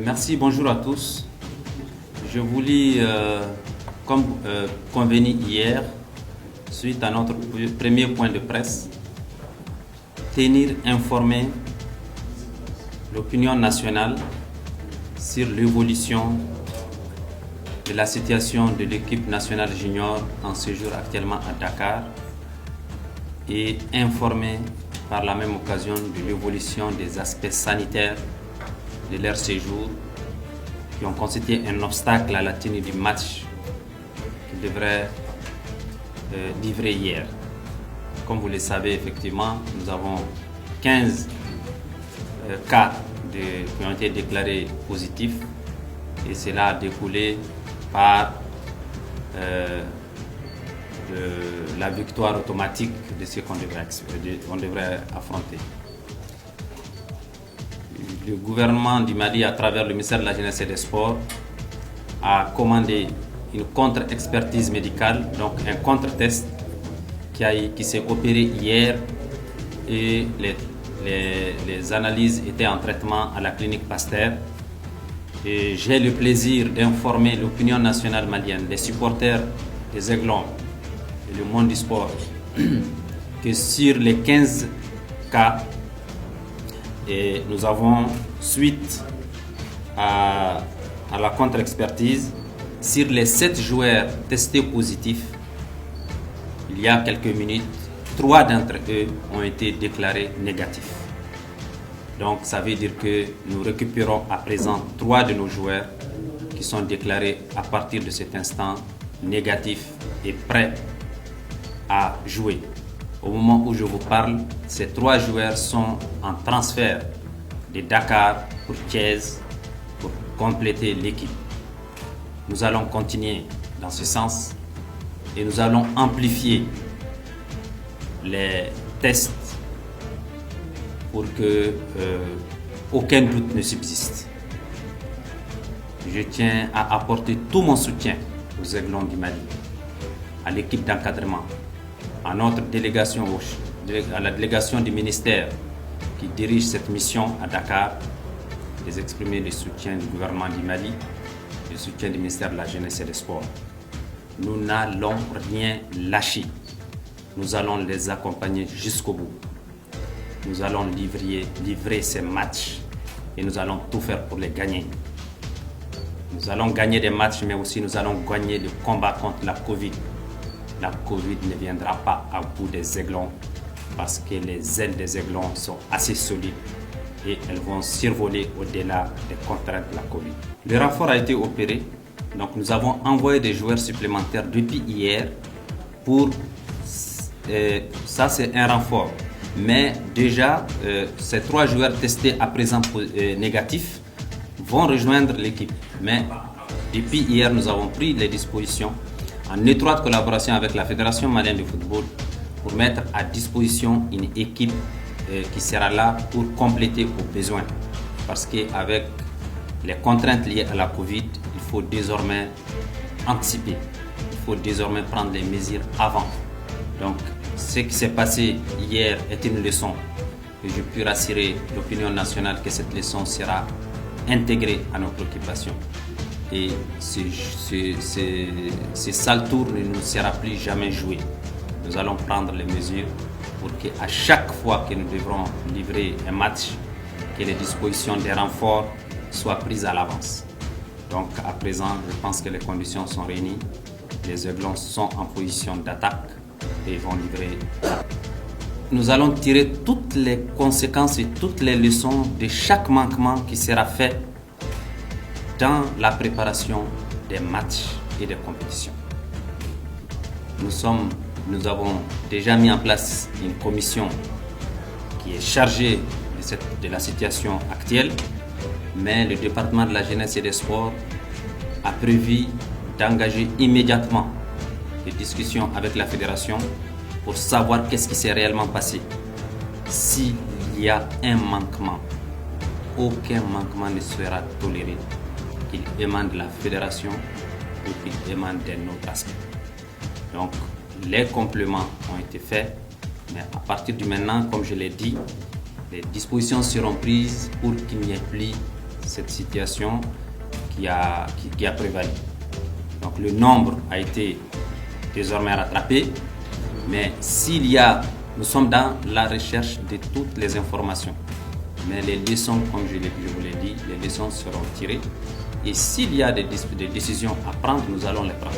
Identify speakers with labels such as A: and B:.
A: Merci, bonjour à tous. Je voulais, comme convenu hier, suite à notre premier point de presse, tenir informé l'opinion nationale sur l'évolution de la situation de l'équipe nationale junior en séjour actuellement à Dakar et informer par la même occasion de l'évolution des aspects sanitaires de leur séjour qui ont constitué un obstacle à la tenue du match qu'ils devraient livrer hier. Comme vous le savez, effectivement, nous avons 15 cas qui ont été déclarés positifs et cela a découlé par la victoire automatique de ce qu'on devrait affronter. Le gouvernement du Mali, à travers le ministère de la Jeunesse et des Sports, a commandé une contre-expertise médicale, donc un contre-test qui s'est opéré hier et les analyses étaient en traitement à la clinique Pasteur. Et j'ai le plaisir d'informer l'opinion nationale malienne, les supporters des Aiglons et le monde du sport que sur les 15 cas, et nous avons, suite à la contre-expertise, sur les 7 joueurs testés positifs, il y a quelques minutes, 3 d'entre eux ont été déclarés négatifs. Donc ça veut dire que nous récupérons à présent 3 de nos joueurs qui sont déclarés à partir de cet instant négatifs et prêts à jouer. Au moment où je vous parle, ces 3 joueurs sont en transfert de Dakar pour Thiès pour compléter l'équipe. Nous allons continuer dans ce sens et nous allons amplifier les tests pour que aucun doute ne subsiste. Je tiens à apporter tout mon soutien aux Aiglons du Mali, à l'équipe d'encadrement, à notre délégation, à la délégation du ministère qui dirige cette mission à Dakar, les exprimer le soutien du gouvernement du Mali, le soutien du ministère de la Jeunesse et des Sports. Nous n'allons rien lâcher. Nous allons les accompagner jusqu'au bout. Nous allons livrer ces matchs et nous allons tout faire pour les gagner. Nous allons gagner des matchs, mais aussi nous allons gagner le combat contre la Covid. La Covid ne viendra pas à bout des Aiglons parce que les ailes des Aiglons sont assez solides et elles vont survoler au-delà des contraintes de la Covid. Le renfort a été opéré, donc nous avons envoyé des joueurs supplémentaires depuis hier pour... ça c'est un renfort. Mais déjà, ces 3 joueurs testés à présent négatifs vont rejoindre l'équipe. Mais depuis hier, nous avons pris les dispositions en étroite collaboration avec la Fédération malienne de football pour mettre à disposition une équipe qui sera là pour compléter aux besoins. Parce qu'avec les contraintes liées à la Covid, il faut désormais anticiper. Il faut désormais prendre les mesures avant. Donc, ce qui s'est passé hier est une leçon. Et je puis rassurer l'opinion nationale que cette leçon sera intégrée à nos préoccupations. Et ce sale tour ne nous sera plus jamais joué. Nous allons prendre les mesures pour qu'à chaque fois que nous devrons livrer un match, que les dispositions des renforts soient prises à l'avance. Donc à présent, je pense que les conditions sont réunies. Les Aiglons sont en position d'attaque et vont livrer. Nous allons tirer toutes les conséquences et toutes les leçons de chaque manquement qui sera fait dans la préparation des matchs et des compétitions. Nous avons déjà mis en place une commission qui est chargée de la situation actuelle, mais le département de la jeunesse et des sports a prévu d'engager immédiatement des discussions avec la fédération pour savoir qu'est-ce qui s'est réellement passé. S'il y a un manquement, aucun manquement ne sera toléré, qu'il émane de la fédération ou qu'il émane d'un autre aspect. Donc, les compléments ont été faits, mais à partir de maintenant, comme je l'ai dit, les dispositions seront prises pour qu'il n'y ait plus cette situation qui a prévalu. Donc le nombre a été désormais rattrapé, mais nous sommes dans la recherche de toutes les informations. Mais les leçons, comme je vous l'ai dit, les leçons seront tirées. Et s'il y a des décisions à prendre, nous allons les prendre.